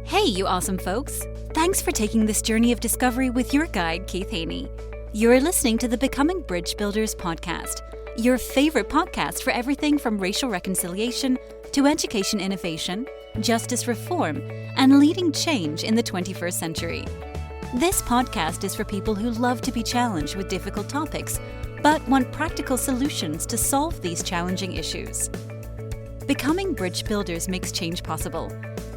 Hey, you awesome folks! Thanks for taking this journey of discovery with your guide, Keith Haney. You're listening to the Becoming Bridge Builders podcast, your favorite podcast for everything from racial reconciliation to education innovation, justice reform, and leading change in the 21st century. This podcast is for people who love to be challenged with difficult topics, but want practical solutions to solve these challenging issues. Becoming Bridge Builders makes change possible.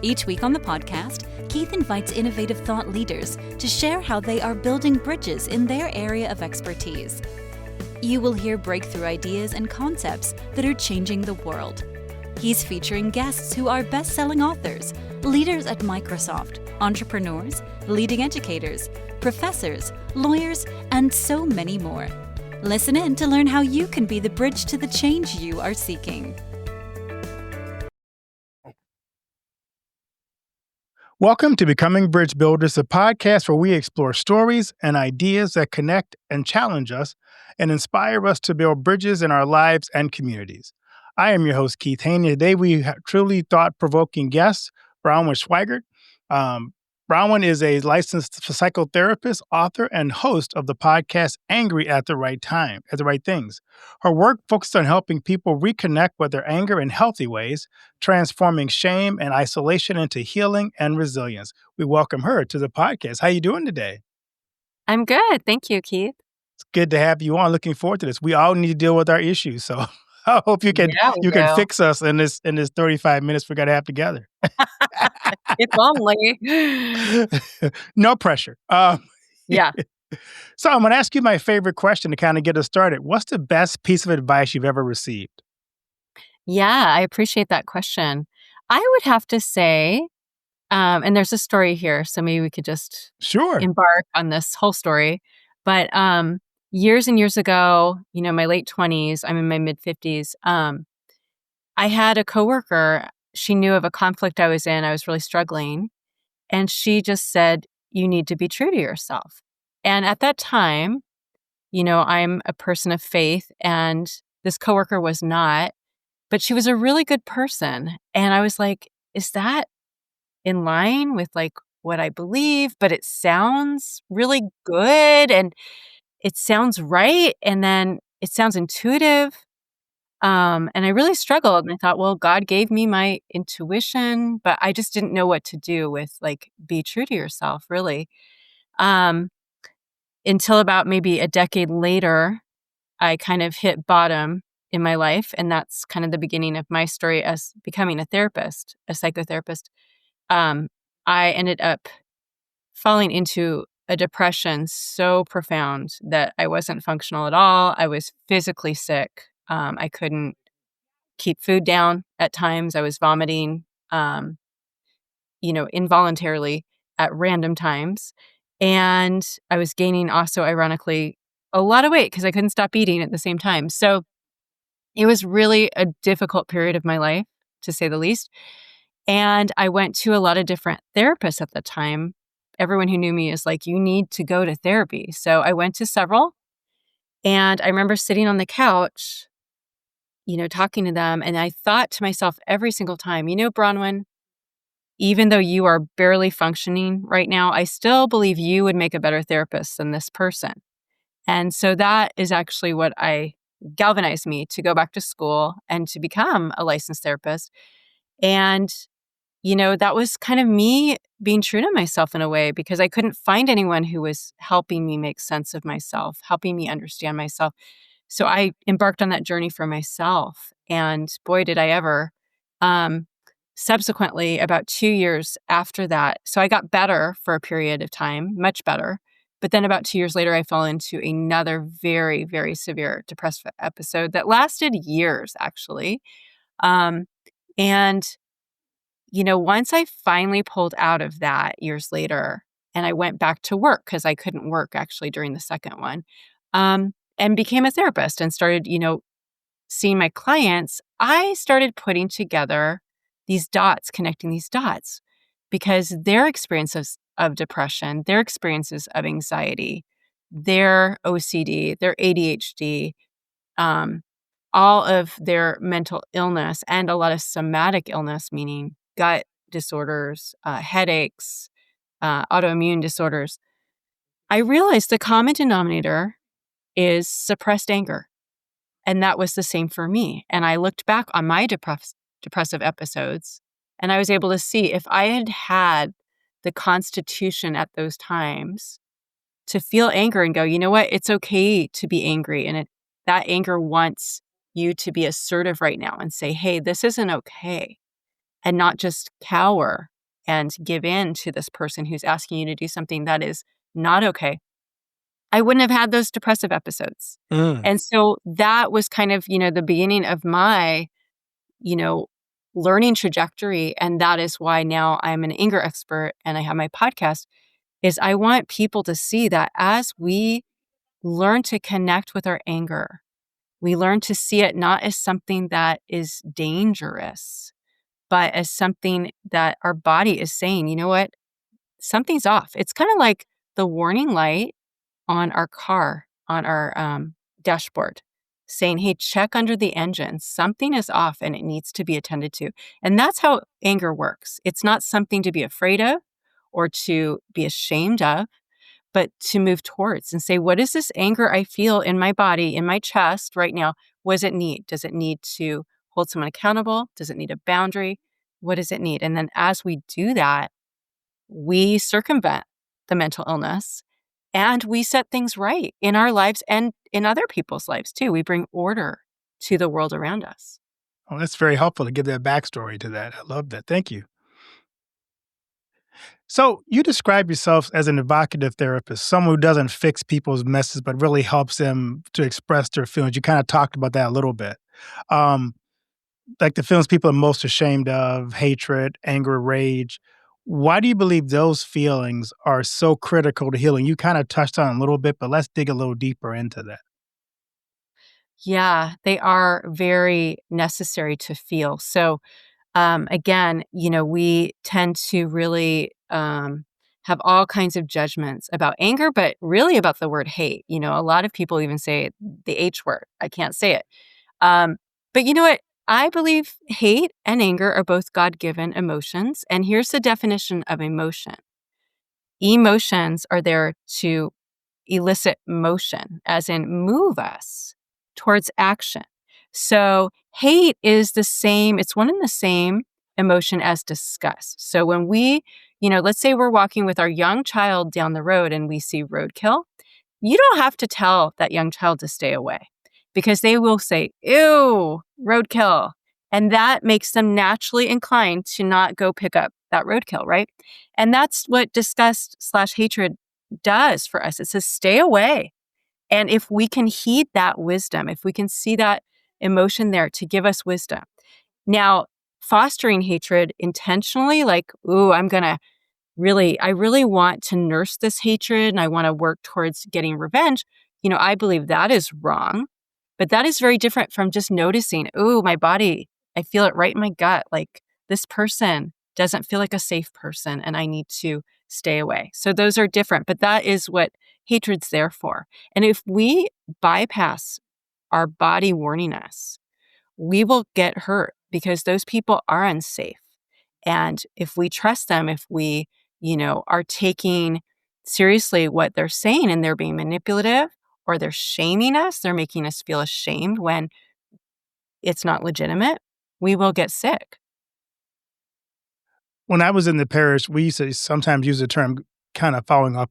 Each week on the podcast, Keith invites innovative thought leaders to share how they are building bridges in their area of expertise. You will hear breakthrough ideas and concepts that are changing the world. He's featuring guests who are best-selling authors, leaders at Microsoft, entrepreneurs, leading educators, professors, lawyers, and so many more. Listen in to learn how you can be the bridge to the change you are seeking. Welcome to Becoming Bridge Builders, a podcast where we explore stories and ideas that connect and challenge us and inspire us to build bridges in our lives and communities. I am your host, Keith Haney. Today we have truly thought-provoking guest, Bronwyn Schweigert. Bronwyn is a licensed psychotherapist, author, and host of the podcast Angry at the Right Things. Her work focuses on helping people reconnect with their anger in healthy ways, transforming shame and isolation into healing and resilience. We welcome her to the podcast. How are you doing today? I'm good. Thank you, Keith. It's good to have you on. Looking forward to this. We all need to deal with our issues, so I hope you can fix us in this 35 minutes we're gonna have together. If only. No pressure. Yeah. So I'm going to ask you my favorite question to kind of get us started. What's the best piece of advice you've ever received? Yeah, I appreciate that question. I would have to say, and there's a story here, so maybe we could just embark on this whole story. But years and years ago, my late 20s, I'm in my mid 50s, I had a coworker. She knew of a conflict I was in. I was really struggling. And she just said, you need to be true to yourself. And at that time, I'm a person of faith, and this coworker was not, but she was a really good person. And I was like, is that in line with what I believe? But it sounds really good and it sounds right. And then it sounds intuitive. And I really struggled, and I thought, well, God gave me my intuition, but I just didn't know what to do with be true to yourself, really. Until about maybe a decade later, I kind of hit bottom in my life. And that's kind of the beginning of my story as becoming a therapist, a psychotherapist. I ended up falling into a depression so profound that I wasn't functional at all. I was physically sick. I couldn't keep food down at times. I was vomiting, involuntarily at random times. And I was gaining also, ironically, a lot of weight because I couldn't stop eating at the same time. So it was really a difficult period of my life, to say the least. And I went to a lot of different therapists at the time. Everyone who knew me is like, you need to go to therapy. So I went to several. And I remember sitting on the couch, talking to them. And I thought to myself every single time, Bronwyn, even though you are barely functioning right now, I still believe you would make a better therapist than this person. And so that is actually what galvanized me to go back to school and to become a licensed therapist. And, that was kind of me being true to myself in a way, because I couldn't find anyone who was helping me make sense of myself, helping me understand myself. So I embarked on that journey for myself. And boy, did I ever. Subsequently, about 2 years after that, so I got better for a period of time, much better. But then about 2 years later, I fell into another very, very severe depressive episode that lasted years, actually. Once I finally pulled out of that years later, and I went back to work because I couldn't work actually during the second one, and became a therapist and started, seeing my clients, I started putting together these dots, connecting these dots, because their experiences of depression, their experiences of anxiety, their OCD, their ADHD, all of their mental illness, and a lot of somatic illness, meaning gut disorders, headaches, autoimmune disorders, I realized the common denominator is suppressed anger. And that was the same for me. And I looked back on my depressive episodes, and I was able to see if I had had the constitution at those times to feel anger and go, you know what, it's okay to be angry. And that anger wants you to be assertive right now and say, hey, this isn't okay. And not just cower and give in to this person who's asking you to do something that is not okay. I wouldn't have had those depressive episodes. And so that was kind of, the beginning of my, learning trajectory. And that is why now I'm an anger expert and I have my podcast, is I want people to see that as we learn to connect with our anger, we learn to see it not as something that is dangerous, but as something that our body is saying, you know what, something's off. It's kind of like the warning light on our car, on our dashboard, saying, hey, check under the engine. Something is off and it needs to be attended to. And that's how anger works. It's not something to be afraid of or to be ashamed of, but to move towards and say, what is this anger I feel in my body, in my chest right now? What does it need? Does it need to hold someone accountable? Does it need a boundary? What does it need? And then as we do that, we circumvent the mental illness and we set things right in our lives and in other people's lives too. We bring order to the world around us. Oh, that's very helpful to give that backstory to that. I love that. Thank you. So you describe yourself as an evocative therapist, someone who doesn't fix people's messes, but really helps them to express their feelings. You kind of talked about that a little bit. Like the feelings people are most ashamed of, hatred, anger, rage. Why do you believe those feelings are so critical to healing? You kind of touched on it a little bit, but let's dig a little deeper into that. Yeah, they are very necessary to feel. So again, we tend to really have all kinds of judgments about anger, but really about the word hate. A lot of people even say the H word. I can't say it. But you know what? I believe hate and anger are both God-given emotions. And here's the definition of emotion. Emotions are there to elicit motion, as in move us towards action. So hate is the same, it's one and the same emotion as disgust. So when we, let's say we're walking with our young child down the road and we see roadkill, you don't have to tell that young child to stay away because they will say, ew, roadkill. And that makes them naturally inclined to not go pick up that roadkill, right? And that's what disgust/hatred does for us. It says, stay away. And if we can heed that wisdom, if we can see that emotion there to give us wisdom. Now, fostering hatred intentionally, like, ooh, I really want to nurse this hatred and I want to work towards getting revenge. I believe that is wrong. But that is very different from just noticing, ooh, my body, I feel it right in my gut. Like this person doesn't feel like a safe person and I need to stay away. So those are different, but that is what hatred's there for. And if we bypass our body warning us, we will get hurt because those people are unsafe. And if we trust them, if we, are taking seriously what they're saying and they're being manipulative or they're shaming us, they're making us feel ashamed when it's not legitimate, we will get sick. When I was in the parish, we used to sometimes use the term kind of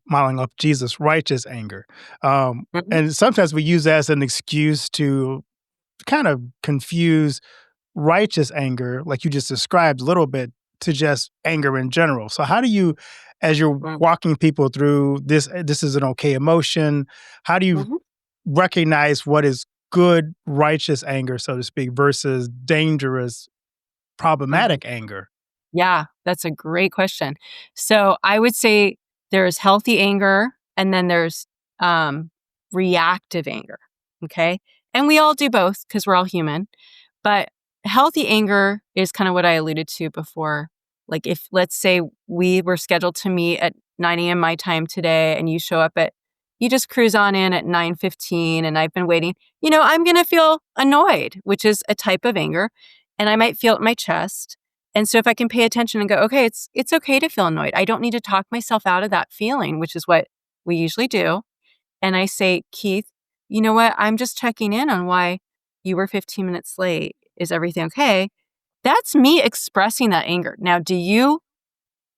modeling off Jesus' righteous anger. And sometimes we use that as an excuse to kind of confuse righteous anger, like you just described a little bit, to just anger in general. So how do you, as you're walking people through this is an okay emotion, how do you recognize what is good, righteous anger, so to speak, versus dangerous, problematic anger? Yeah, that's a great question. So I would say there's healthy anger and then there's reactive anger. Okay. And we all do both because we're all human. But healthy anger is kind of what I alluded to before. Like if, let's say we were scheduled to meet at 9 a.m. my time today and you just cruise on in at 9:15 and I've been waiting, I'm going to feel annoyed, which is a type of anger. And I might feel it in my chest. And so if I can pay attention and go, okay, it's okay to feel annoyed. I don't need to talk myself out of that feeling, which is what we usually do. And I say, Keith, you know what? I'm just checking in on why you were 15 minutes late. Is everything okay? That's me expressing that anger. Now, do you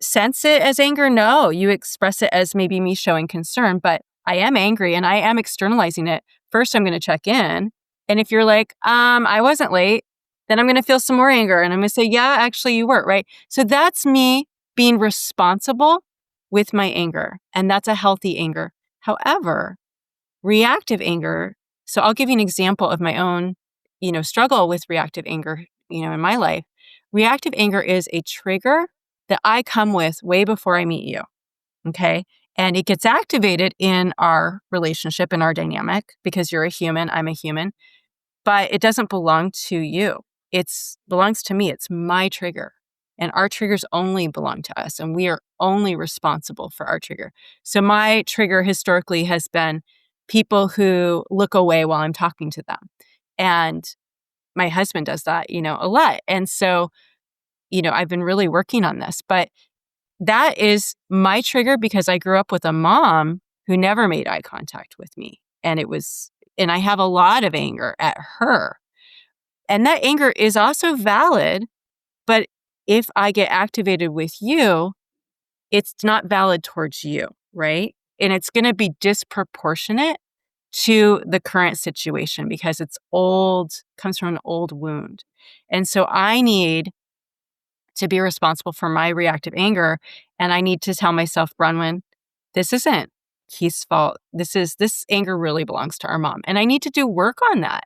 sense it as anger? No, you express it as maybe me showing concern, but I am angry and I am externalizing it. First, I'm going to check in. And if you're like, I wasn't late, then I'm going to feel some more anger. And I'm going to say, yeah, actually you were, right? So that's me being responsible with my anger. And that's a healthy anger. However, reactive anger, so I'll give you an example of my own, struggle with reactive anger, in my life. Reactive anger is a trigger that I come with way before I meet you. Okay. And it gets activated in our relationship, in our dynamic, because you're a human, I'm a human, but it doesn't belong to you. It belongs to me. It's my trigger. And our triggers only belong to us. And we are only responsible for our trigger. So my trigger historically has been people who look away while I'm talking to them. And my husband does that, a lot. And so, I've been really working on this, but that is my trigger because I grew up with a mom who never made eye contact with me. And I have a lot of anger at her. And that anger is also valid, but if I get activated with you, it's not valid towards you, right? And it's going to be disproportionate to the current situation because it's comes from an old wound. And so I need to be responsible for my reactive anger. And I need to tell myself, Bronwyn, this isn't Keith's fault. This anger really belongs to our mom. And I need to do work on that.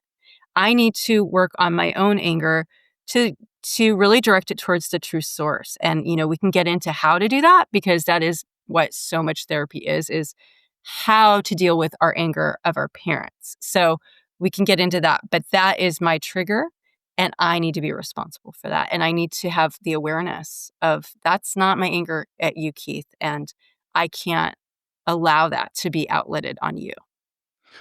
I need to work on my own anger to really direct it towards the true source. And, we can get into how to do that because that is what so much therapy is how to deal with our anger of our parents. So we can get into that, but that is my trigger and I need to be responsible for that. And I need to have the awareness of that's not my anger at you, Keith. And I can't allow that to be outletted on you.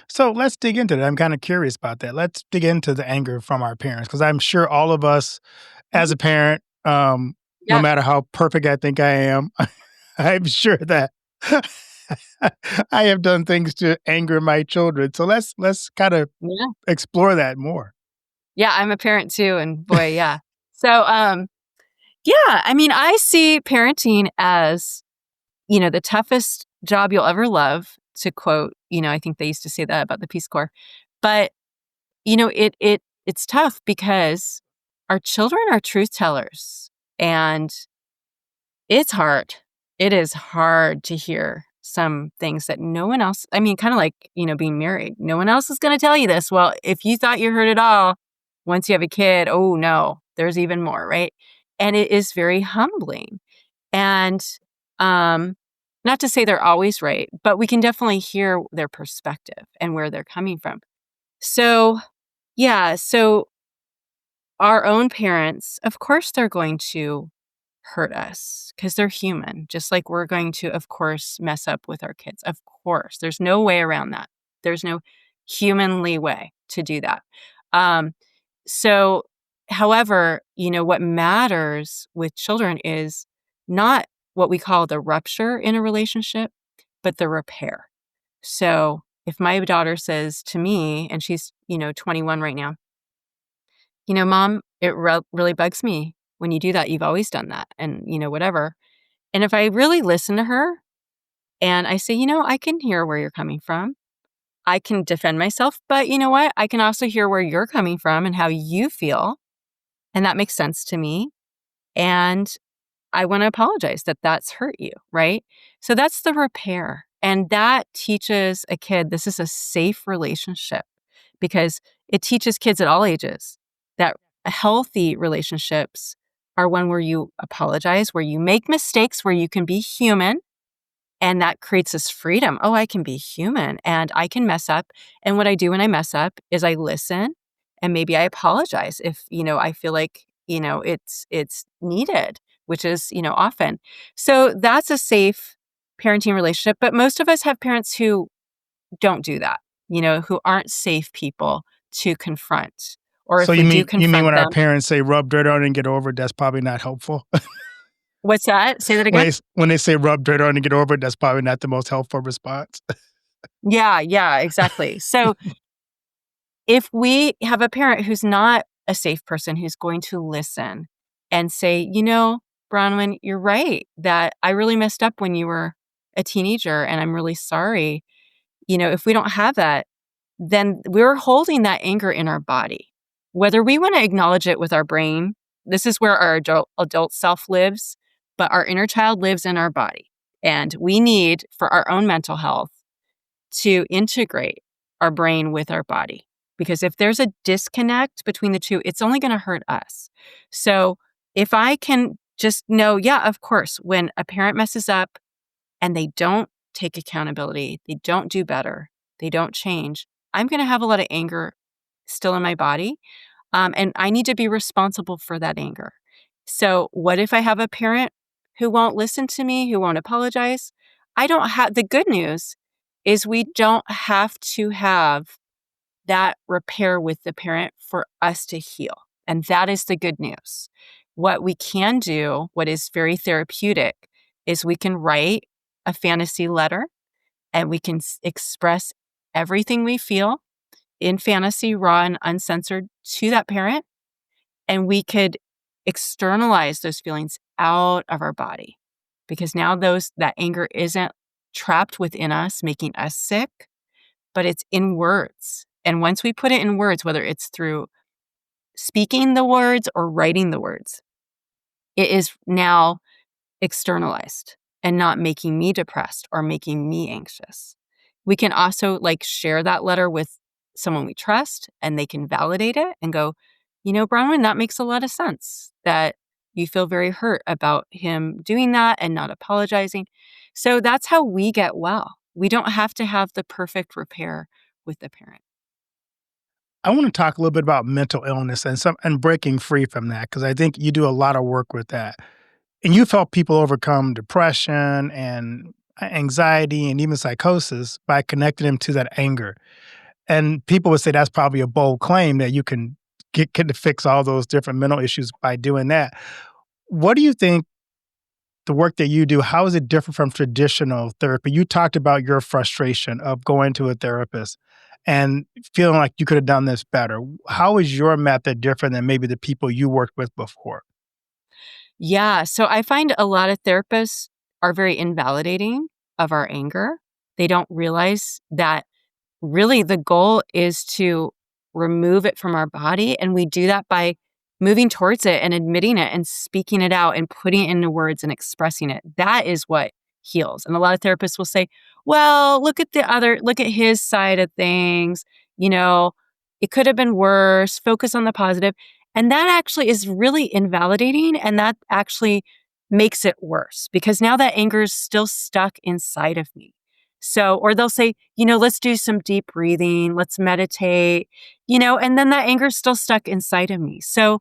So let's dig into that. I'm kind of curious about that. Let's dig into the anger from our parents because I'm sure all of us, as a parent, no Yep. matter how perfect I think I am, I'm sure that I have done things to anger my children. So let's kind of Yeah. explore that more. Yeah, I'm a parent too. And boy, yeah. So, I see parenting as, the toughest job you'll ever love, to quote, I think they used to say that about the Peace Corps. But, it's tough because our children are truth tellers and it's hard. It is hard to hear some things that no one else, kind of like, being married. No one else is going to tell you this. Well, if you thought you heard it all, once you have a kid, oh no, there's even more, right? And it is very humbling. And not to say they're always right, but we can definitely hear their perspective and where they're coming from. So, yeah, so our own parents, of course, they're going to hurt us because they're human, just like we're going to, of course, mess up with our kids. Of course, there's no way around that. There's no humanly way to do that. So, however, what matters with children is not what we call the rupture in a relationship, but the repair. So if my daughter says to me, and she's, 21 right now, Mom, it really bugs me when you do that. You've always done that and, whatever. And if I really listen to her and I say, I can hear where you're coming from. I can defend myself, but you know what? I can also hear where you're coming from and how you feel. And that makes sense to me. And I want to apologize that that's hurt you, right? So that's the repair. And that teaches a kid this is a safe relationship because it teaches kids at all ages that healthy relationships are one where you apologize, where you make mistakes, where you can be human. And that creates this freedom. Oh, I can be human and I can mess up. And what I do when I mess up is I listen and maybe I apologize if, I feel like, it's needed, which is, often. So that's a safe parenting relationship. But most of us have parents who don't do that, who aren't safe people to confront Or So if we do you mean confront when our them, parents say rub dirt on it and get over it, that's probably not helpful? what's that? Say that again? When they say rub dirt on it and get over it, that's probably not the most helpful response. Yeah, exactly. So if we have a parent who's not a safe person, who's going to listen and say, Bronwyn, you're right that I really messed up when you were a teenager and I'm really sorry. If we don't have that, then we're holding that anger in our body. Whether we want to acknowledge it with our brain, this is where our adult self lives, but our inner child lives in our body. And we need, for our own mental health, to integrate our brain with our body. Because if there's a disconnect between the two, it's only going to hurt us. So if I can just know, yeah, of course, when a parent messes up and they don't take accountability, they don't do better, they don't change, I'm going to have a lot of anger still in my body. And I need to be responsible for that anger. So what if I have a parent who won't listen to me, who won't apologize? The good news is we don't have to have that repair with the parent for us to heal. And that is the good news. What we can do, what is very therapeutic, is we can write a fantasy letter and we can express everything we feel in fantasy, raw and uncensored, to that parent. And we could externalize those feelings out of our body because now that anger isn't trapped within us, making us sick, but it's in words. And once we put it in words, whether it's through speaking the words or writing the words, it is now externalized and not making me depressed or making me anxious. We can also share that letter with someone we trust and they can validate it and go, Bronwyn, that makes a lot of sense that you feel very hurt about him doing that and not apologizing. So that's how we get well. We don't have to have the perfect repair with the parent. I want to talk a little bit about mental illness and breaking free from that because I think you do a lot of work with that. And you've helped people overcome depression and anxiety and even psychosis by connecting them to that anger. And people would say that's probably a bold claim that you can get to fix all those different mental issues by doing that. What do you think the work that you do, how is it different from traditional therapy? You talked about your frustration of going to a therapist and feeling like you could have done this better. How is your method different than maybe the people you worked with before? Yeah. So I find a lot of therapists are very invalidating of our anger. They don't realize that really the goal is to remove it from our body. And we do that by moving towards it and admitting it and speaking it out and putting it into words and expressing it. That is what heals. And a lot of therapists will say, well, look at his side of things. You know, it could have been worse. Focus on the positive. And that actually is really invalidating. And that actually makes it worse because now that anger is still stuck inside of me. So, or they'll say, let's do some deep breathing, let's meditate, and then that anger is still stuck inside of me. So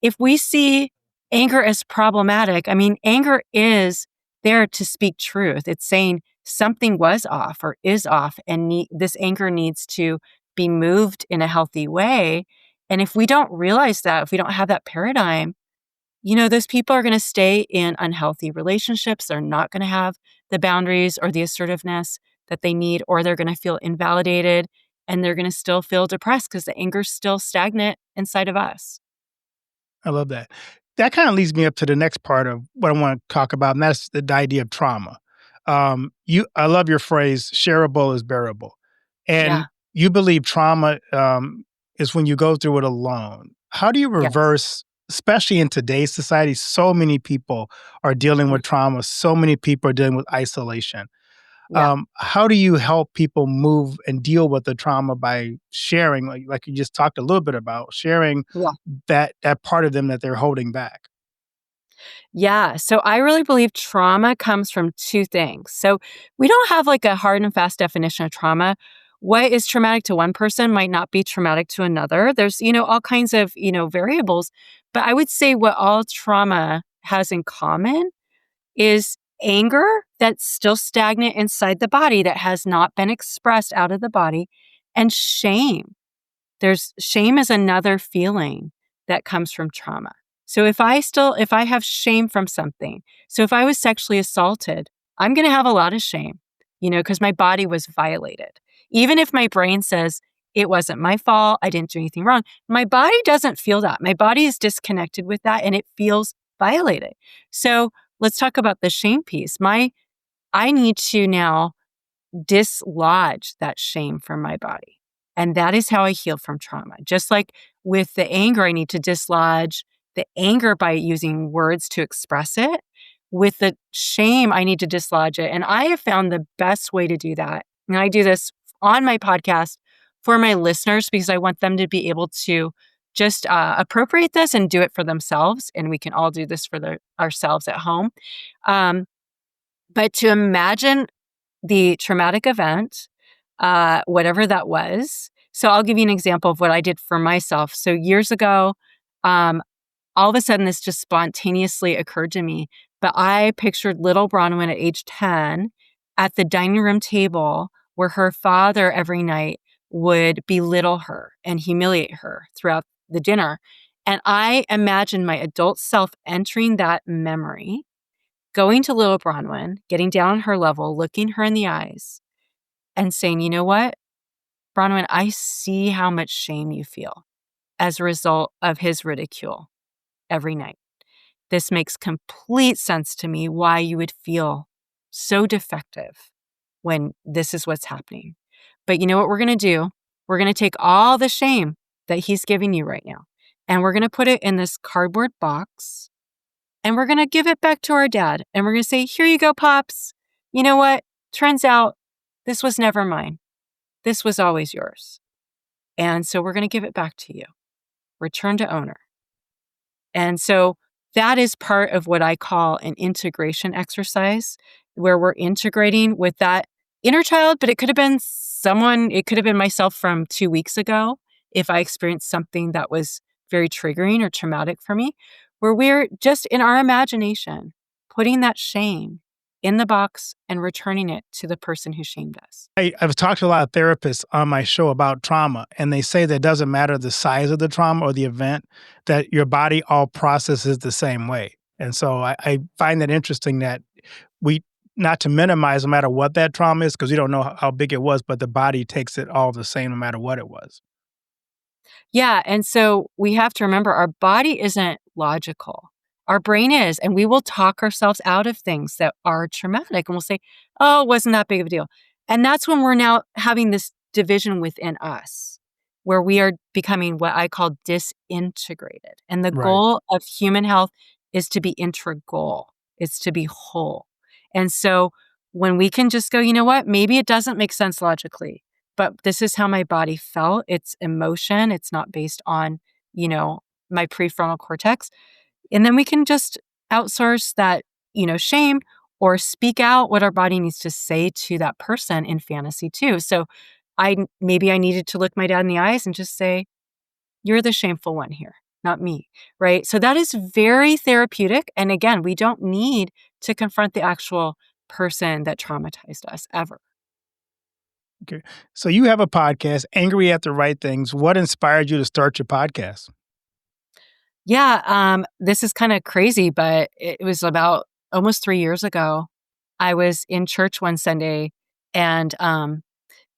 if we see anger as problematic, anger is there to speak truth. It's saying something was off or is off, and this anger needs to be moved in a healthy way. And if we don't realize that, if we don't have that paradigm, those people are going to stay in unhealthy relationships. They're not going to have the boundaries or the assertiveness that they need, or they're going to feel invalidated and they're going to still feel depressed because the anger's still stagnant inside of us. I love that. That kind of leads me up to the next part of what I want to talk about, and that's the idea of trauma. I love your phrase, shareable is bearable. And Yeah. you believe trauma is when you go through it alone. How do you Yes. reverse, especially in today's society, so many people are dealing with trauma, so many people are dealing with isolation. Yeah. How do you help people move and deal with the trauma by sharing, like you just talked a little bit about, sharing Yeah. that part of them that they're holding back? Yeah. So I really believe trauma comes from two things. So we don't have a hard and fast definition of trauma. What is traumatic to one person might not be traumatic to another. There's, all kinds of, variables. But I would say what all trauma has in common is anger that's still stagnant inside the body that has not been expressed out of the body, and shame. Shame is another feeling that comes from trauma. So if I have shame from something, so if I was sexually assaulted, I'm going to have a lot of shame, because my body was violated. Even if my brain says it wasn't my fault, I didn't do anything wrong, my body doesn't feel that. My body is disconnected with that and it feels violated. So let's talk about the shame piece. I need to now dislodge that shame from my body. And that is how I heal from trauma. Just like with the anger, I need to dislodge the anger by using words to express it. With the shame, I need to dislodge it. And I have found the best way to do that. And I do this on my podcast for my listeners because I want them to be able to just appropriate this and do it for themselves. And we can all do this for ourselves at home. But to imagine the traumatic event, whatever that was. So I'll give you an example of what I did for myself. So years ago, all of a sudden this just spontaneously occurred to me, but I pictured little Bronwyn at age 10 at the dining room table where her father every night would belittle her and humiliate her throughout the dinner. And I imagined my adult self entering that memory, going to little Bronwyn, getting down on her level, looking her in the eyes, and saying, you know what, Bronwyn, I see how much shame you feel as a result of his ridicule every night. This makes complete sense to me why you would feel so defective when this is what's happening. But you know what we're going to do? We're going to take all the shame that he's giving you right now, and we're going to put it in this cardboard box, and we're going to give it back to our dad. And we're going to say, here you go, Pops. You know what? Turns out this was never mine. This was always yours. And so we're going to give it back to you. Return to owner. And so that is part of what I call an integration exercise, where we're integrating with that inner child, but it could have been myself from 2 weeks ago if I experienced something that was very triggering or traumatic for me, where we're just in our imagination putting that shame in the box and returning it to the person who shamed us. I've talked to a lot of therapists on my show about trauma, and they say that it doesn't matter the size of the trauma or the event, that your body all processes the same way. And so I find that interesting that not to minimize no matter what that trauma is, because we don't know how big it was, but the body takes it all the same no matter what it was. Yeah. And so we have to remember our body isn't logical. Our brain is, and we will talk ourselves out of things that are traumatic. And we'll say, oh, it wasn't that big of a deal. And that's when we're now having this division within us, where we are becoming what I call disintegrated. And the goal of human health is to be integral. It's to be whole. And so when we can just go, you know what, maybe it doesn't make sense logically, but this is how my body felt. It's emotion. It's not based on, my prefrontal cortex. And then we can just outsource that, shame, or speak out what our body needs to say to that person in fantasy too. So maybe I needed to look my dad in the eyes and just say, you're the shameful one here, not me, right? So that is very therapeutic. And again, we don't need to confront the actual person that traumatized us ever. Okay. So you have a podcast, Angry at the Right Things. What inspired you to start your podcast? Yeah, this is kind of crazy, but it was about almost 3 years ago. I was in church one Sunday, and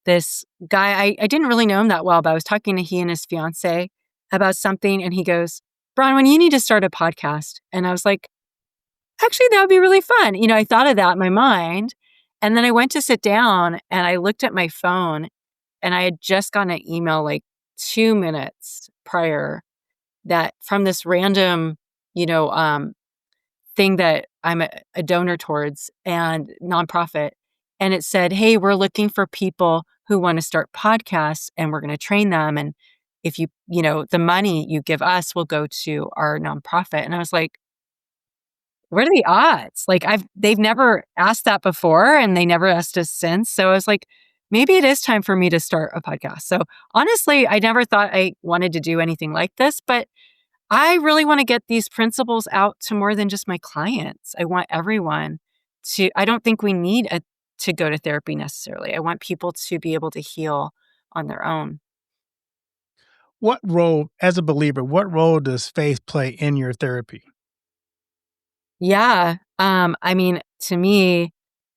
this guy, I didn't really know him that well, but I was talking to he and his fiance about something, and he goes, Bronwyn, you need to start a podcast. And I was like, actually, that would be really fun. I thought of that in my mind, and then I went to sit down, and I looked at my phone, and I had just gotten an email like 2 minutes prior that from this random, thing that I'm a donor towards and nonprofit. And it said, hey, we're looking for people who want to start podcasts, and we're going to train them. And if you, the money you give us will go to our nonprofit. And I was like, what are the odds? Like they've never asked that before, and they never asked us since. So I was like, maybe it is time for me to start a podcast. So honestly, I never thought I wanted to do anything like this, but I really want to get these principles out to more than just my clients. I want everyone I don't think we need to go to therapy necessarily. I want people to be able to heal on their own. What role, as a believer, what role does faith play in your therapy? Yeah. I mean, to me,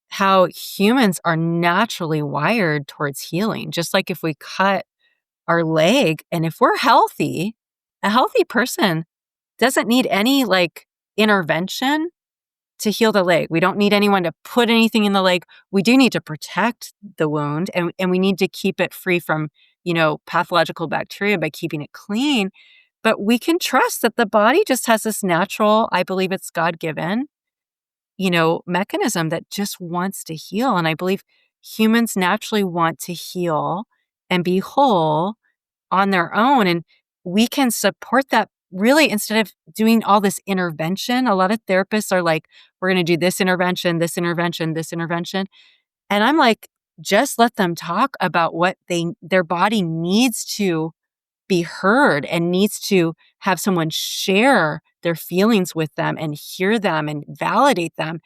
how humans are naturally wired towards healing. Just like if we cut our leg and if we're healthy, a healthy person doesn't need any like intervention to heal the leg. We don't need anyone to put anything in the leg. We do need to protect the wound and we need to keep it free from, pathological bacteria by keeping it clean. But we can trust that the body just has this natural, I believe it's God given, mechanism that just wants to heal. And I believe humans naturally want to heal and be whole on their own. And we can support that really instead of doing all this intervention. A lot of therapists are like, we're going to do this intervention, this intervention, this intervention. And I'm like, just let them talk about what their body needs to be heard and needs to have someone share their feelings with them and hear them and validate them.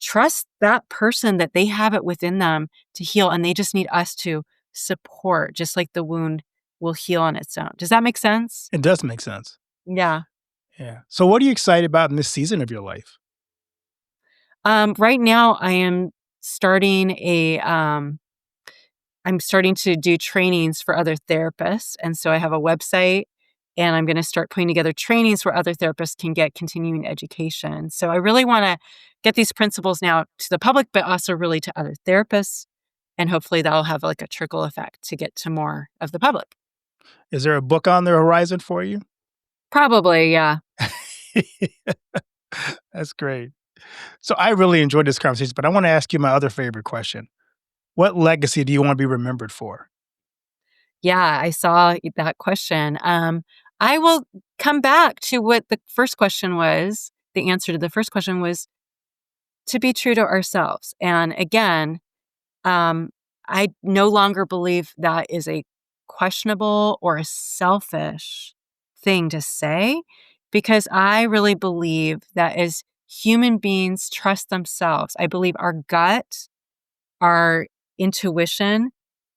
Trust that person that they have it within them to heal. And they just need us to support, just like the wound will heal on its own. Does that make sense? It does make sense. Yeah. Yeah. So, what are you excited about in this season of your life? Right now I am starting I'm starting to do trainings for other therapists. And so I have a website and I'm going to start putting together trainings where other therapists can get continuing education. So I really want to get these principles now to the public, but also really to other therapists. And hopefully that'll have like a trickle effect to get to more of the public. Is there a book on the horizon for you? Probably, yeah. That's great. So, I really enjoyed this conversation, but I want to ask you my other favorite question. What legacy do you want to be remembered for? Yeah, I saw that question. I will come back to what the first question was. The answer to the first question was to be true to ourselves. And again, I no longer believe that is a questionable or a selfish thing to say because I really believe that as human beings trust themselves, I believe our gut, our intuition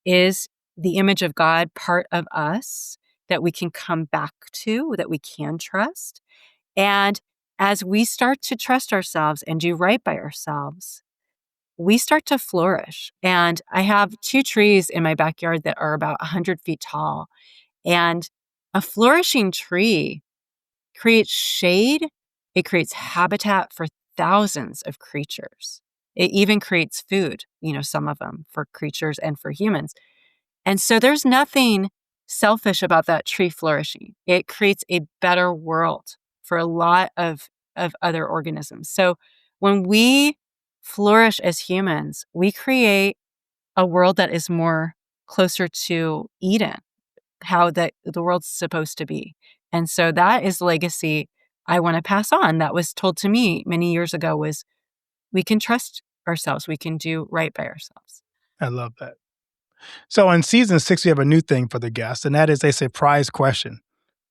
is the image of God, part of us that we can come back to, that we can trust. And as we start to trust ourselves and do right by ourselves, we start to flourish. And I have 2 trees in my backyard that are about 100 feet tall. And a flourishing tree creates shade, it creates habitat for thousands of creatures. It even creates food, some of them for creatures and for humans. And so there's nothing selfish about that tree flourishing. It creates a better world for a lot of other organisms. So when we flourish as humans, we create a world that is more closer to Eden, how the world's supposed to be. And so that is legacy I want to pass on. That was told to me many years ago was we can trust ourselves. We can do right by ourselves. I love that. So, in season 6, we have a new thing for the guests, and that is a surprise question.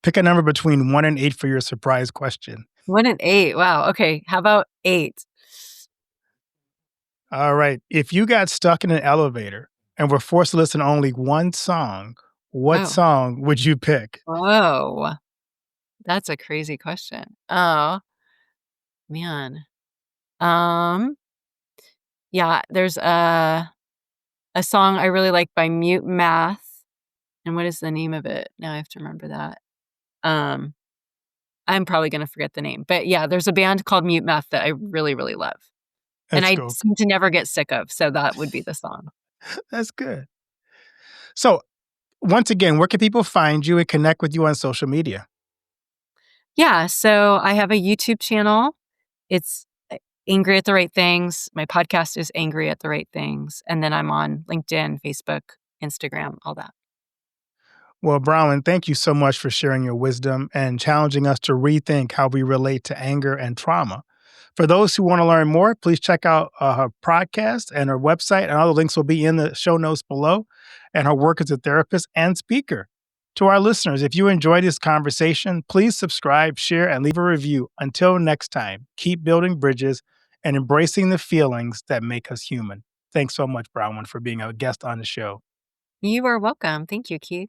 Pick a number between 1 and 8 for your surprise question. 1 and 8. Wow. Okay. How about 8? All right. If you got stuck in an elevator and were forced to listen to only one song, what Oh. song would you pick? Whoa. That's a crazy question. Oh, man. Um, yeah, there's a song I really like by Mute Math. And what is the name of it? Now I have to remember that. Um, I'm probably gonna forget the name. But yeah, there's a band called Mute Math that I really, really love. And That's I cool. seem to never get sick of, so that would be the song. That's good. So, once again, where can people find you and connect with you on social media? Yeah, so I have a YouTube channel. It's Angry at the Right Things. My podcast is Angry at the Right Things. And then I'm on LinkedIn, Facebook, Instagram, all that. Well, Bronwyn, thank you so much for sharing your wisdom and challenging us to rethink how we relate to anger and trauma. For those who want to learn more, please check out her podcast and her website, and all the links will be in the show notes below, and her work as a therapist and speaker. To our listeners, if you enjoyed this conversation, please subscribe, share, and leave a review. Until next time, keep building bridges and embracing the feelings that make us human. Thanks so much, Bronwyn, for being a guest on the show. You are welcome. Thank you, Keith.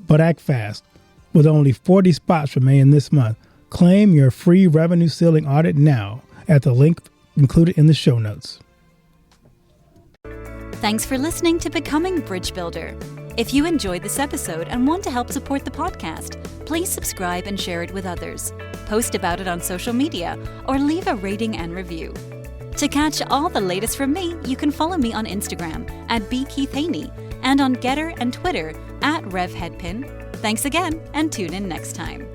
but act fast. With only 40 spots remaining this month, claim your free revenue ceiling audit now at the link included in the show notes. Thanks for listening to Becoming Bridge Builder. If you enjoyed this episode and want to help support the podcast, please subscribe and share it with others. Post about it on social media or leave a rating and review. To catch all the latest from me, you can follow me on Instagram at @bkeithhaney and on Getter and Twitter @RevHeadpin. Thanks again and tune in next time.